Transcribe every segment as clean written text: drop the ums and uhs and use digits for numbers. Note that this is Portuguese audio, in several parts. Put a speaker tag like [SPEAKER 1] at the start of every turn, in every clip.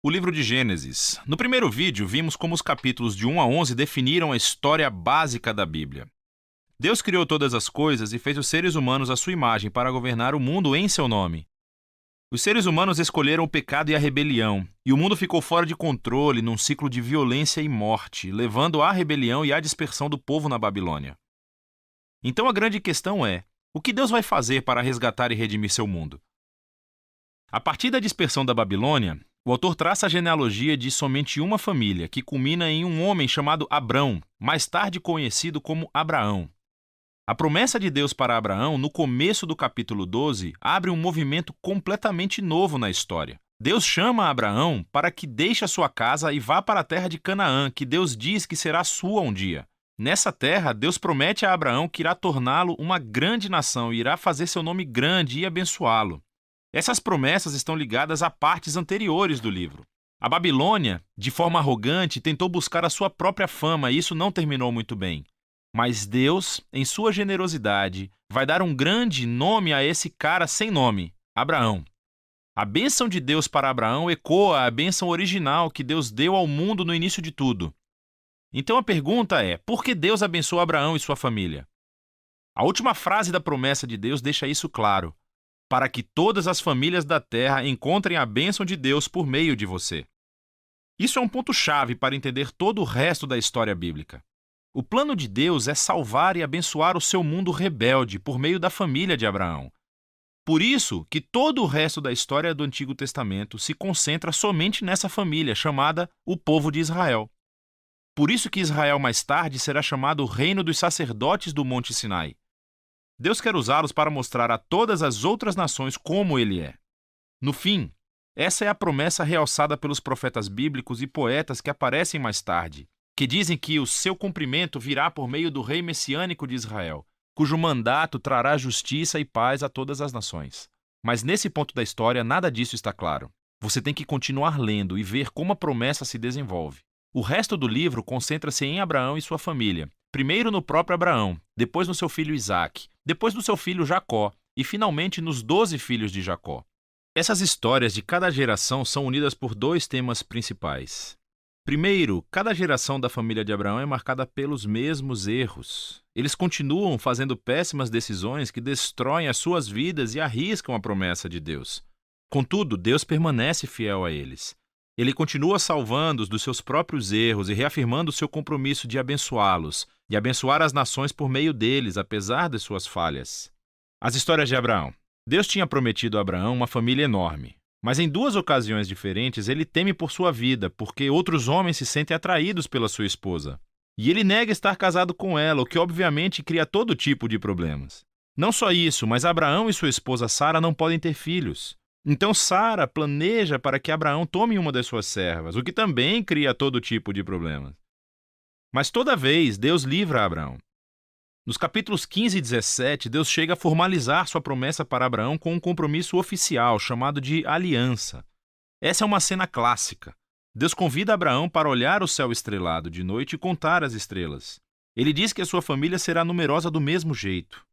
[SPEAKER 1] O livro de Gênesis. No primeiro vídeo, vimos como os capítulos de 1 a 11 definiram a história básica da Bíblia. Deus criou todas as coisas e fez os seres humanos à sua imagem para governar o mundo em seu nome. Os seres humanos escolheram o pecado e a rebelião, e o mundo ficou fora de controle num ciclo de violência e morte, levando à rebelião e à dispersão do povo na Babilônia. Então a grande questão é: o que Deus vai fazer para resgatar e redimir seu mundo? A partir da dispersão da Babilônia, o autor traça a genealogia de somente uma família, que culmina em um homem chamado Abrão, mais tarde conhecido como Abraão. A promessa de Deus para Abraão, no começo do capítulo 12, abre um movimento completamente novo na história. Deus chama Abraão para que deixe a sua casa e vá para a terra de Canaã, que Deus diz que será sua um dia. Nessa terra, Deus promete a Abraão que irá torná-lo uma grande nação e irá fazer seu nome grande e abençoá-lo. Essas promessas estão ligadas a partes anteriores do livro. A Babilônia, de forma arrogante, tentou buscar a sua própria fama e isso não terminou muito bem. Mas Deus, em sua generosidade, vai dar um grande nome a esse cara sem nome, Abraão. A bênção de Deus para Abraão ecoa a bênção original que Deus deu ao mundo no início de tudo. Então a pergunta é: por que Deus abençoou Abraão e sua família? A última frase da promessa de Deus deixa isso claro: para que todas as famílias da terra encontrem a bênção de Deus por meio de você. Isso é um ponto-chave para entender todo o resto da história bíblica. O plano de Deus é salvar e abençoar o seu mundo rebelde por meio da família de Abraão. Por isso que todo o resto da história do Antigo Testamento se concentra somente nessa família, chamada o povo de Israel. Por isso que Israel mais tarde será chamado o reino dos sacerdotes do Monte Sinai. Deus quer usá-los para mostrar a todas as outras nações como Ele é. No fim, essa é a promessa realçada pelos profetas bíblicos e poetas que aparecem mais tarde, que dizem que o seu cumprimento virá por meio do rei messiânico de Israel, cujo mandato trará justiça e paz a todas as nações. Mas nesse ponto da história, nada disso está claro. Você tem que continuar lendo e ver como a promessa se desenvolve. O resto do livro concentra-se em Abraão e sua família. Primeiro no próprio Abraão, depois no seu filho Isaque, depois no seu filho Jacó e finalmente nos 12 filhos de Jacó. Essas histórias de cada geração são unidas por dois temas principais. Primeiro, cada geração da família de Abraão é marcada pelos mesmos erros. Eles continuam fazendo péssimas decisões que destroem as suas vidas e arriscam a promessa de Deus. Contudo, Deus permanece fiel a eles. Ele continua salvando-os dos seus próprios erros e reafirmando o seu compromisso de abençoá-los e abençoar as nações por meio deles, apesar de suas falhas. As histórias de Abraão. Deus tinha prometido a Abraão uma família enorme, mas em duas ocasiões diferentes ele teme por sua vida, porque outros homens se sentem atraídos pela sua esposa. E ele nega estar casado com ela, o que obviamente cria todo tipo de problemas. Não só isso, mas Abraão e sua esposa Sara não podem ter filhos. Então Sara planeja para que Abraão tome uma das suas servas, o que também cria todo tipo de problemas. Mas toda vez Deus livra Abraão. Nos capítulos 15 e 17, Deus chega a formalizar sua promessa para Abraão com um compromisso oficial, chamado de aliança. Essa é uma cena clássica. Deus convida Abraão para olhar o céu estrelado de noite e contar as estrelas. Ele diz que a sua família será numerosa do mesmo jeito.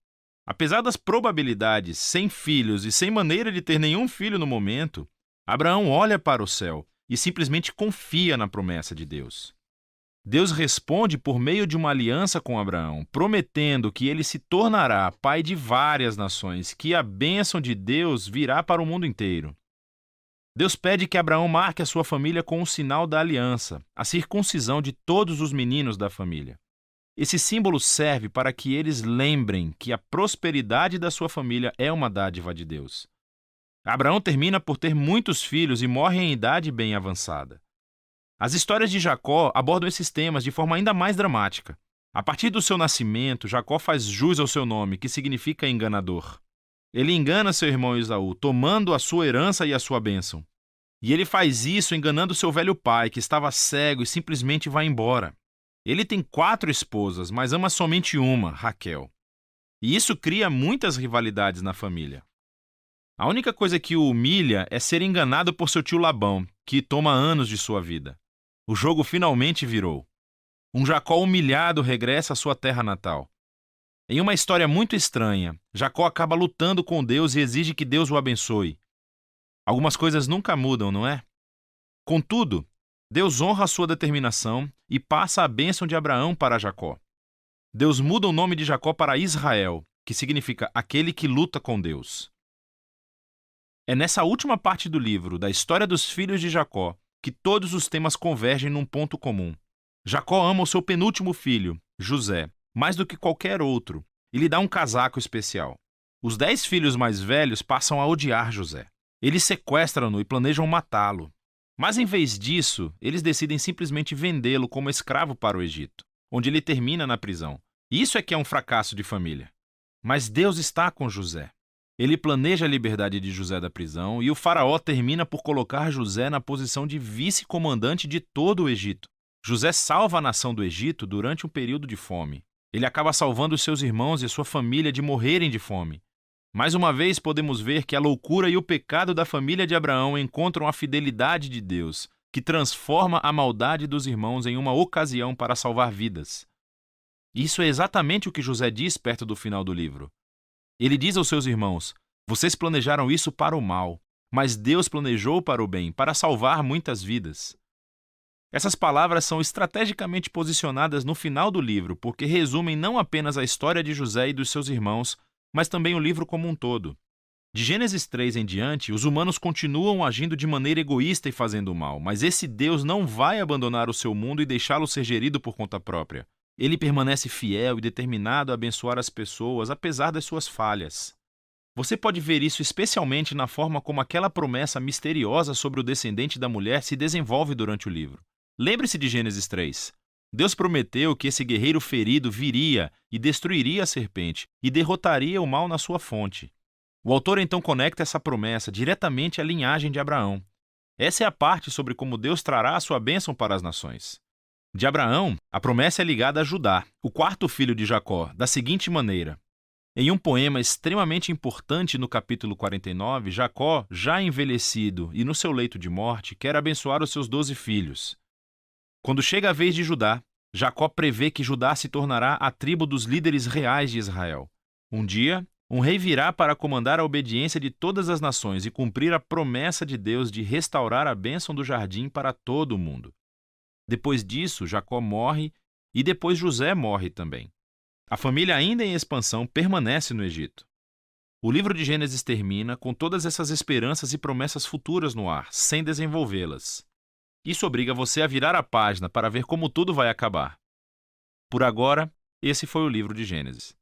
[SPEAKER 1] Apesar das probabilidades, sem filhos e sem maneira de ter nenhum filho no momento, Abraão olha para o céu e simplesmente confia na promessa de Deus. Deus responde por meio de uma aliança com Abraão, prometendo que ele se tornará pai de várias nações, que a bênção de Deus virá para o mundo inteiro. Deus pede que Abraão marque a sua família com o sinal da aliança, a circuncisão de todos os meninos da família. Esse símbolo serve para que eles lembrem que a prosperidade da sua família é uma dádiva de Deus. Abraão termina por ter muitos filhos e morre em idade bem avançada. As histórias de Jacó abordam esses temas de forma ainda mais dramática. A partir do seu nascimento, Jacó faz jus ao seu nome, que significa enganador. Ele engana seu irmão Esaú, tomando a sua herança e a sua bênção. E ele faz isso enganando seu velho pai, que estava cego e simplesmente vai embora. Ele tem 4 esposas, mas ama somente uma, Raquel. E isso cria muitas rivalidades na família. A única coisa que o humilha é ser enganado por seu tio Labão, que toma anos de sua vida. O jogo finalmente virou. Um Jacó humilhado regressa à sua terra natal. Em uma história muito estranha, Jacó acaba lutando com Deus e exige que Deus o abençoe. Algumas coisas nunca mudam, não é? Contudo, Deus honra a sua determinação e passa a bênção de Abraão para Jacó. Deus muda o nome de Jacó para Israel, que significa aquele que luta com Deus. É nessa última parte do livro, da história dos filhos de Jacó, que todos os temas convergem num ponto comum. Jacó ama o seu penúltimo filho, José, mais do que qualquer outro, e lhe dá um casaco especial. Os 10 filhos mais velhos passam a odiar José. Eles sequestram-no e planejam matá-lo. Mas em vez disso, eles decidem simplesmente vendê-lo como escravo para o Egito, onde ele termina na prisão. Isso é que é um fracasso de família. Mas Deus está com José. Ele planeja a liberdade de José da prisão e o faraó termina por colocar José na posição de vice-comandante de todo o Egito. José salva a nação do Egito durante um período de fome. Ele acaba salvando os seus irmãos e sua família de morrerem de fome. Mais uma vez podemos ver que a loucura e o pecado da família de Abraão encontram a fidelidade de Deus, que transforma a maldade dos irmãos em uma ocasião para salvar vidas. Isso é exatamente o que José diz perto do final do livro. Ele diz aos seus irmãos: vocês planejaram isso para o mal, mas Deus planejou para o bem, para salvar muitas vidas. Essas palavras são estrategicamente posicionadas no final do livro, porque resumem não apenas a história de José e dos seus irmãos, mas também o livro como um todo. De Gênesis 3 em diante, os humanos continuam agindo de maneira egoísta e fazendo o mal, mas esse Deus não vai abandonar o seu mundo e deixá-lo ser gerido por conta própria. Ele permanece fiel e determinado a abençoar as pessoas, apesar das suas falhas. Você pode ver isso especialmente na forma como aquela promessa misteriosa sobre o descendente da mulher se desenvolve durante o livro. Lembre-se de Gênesis 3. Deus prometeu que esse guerreiro ferido viria e destruiria a serpente e derrotaria o mal na sua fonte. O autor então conecta essa promessa diretamente à linhagem de Abraão. Essa é a parte sobre como Deus trará a sua bênção para as nações. De Abraão, a promessa é ligada a Judá, o quarto filho de Jacó, da seguinte maneira. Em um poema extremamente importante no capítulo 49, Jacó, já envelhecido e no seu leito de morte, quer abençoar os seus 12 filhos. Quando chega a vez de Judá, Jacó prevê que Judá se tornará a tribo dos líderes reais de Israel. Um dia, um rei virá para comandar a obediência de todas as nações e cumprir a promessa de Deus de restaurar a bênção do jardim para todo o mundo. Depois disso, Jacó morre e depois José morre também. A família, ainda em expansão, permanece no Egito. O livro de Gênesis termina com todas essas esperanças e promessas futuras no ar, sem desenvolvê-las. Isso obriga você a virar a página para ver como tudo vai acabar. Por agora, esse foi o livro de Gênesis.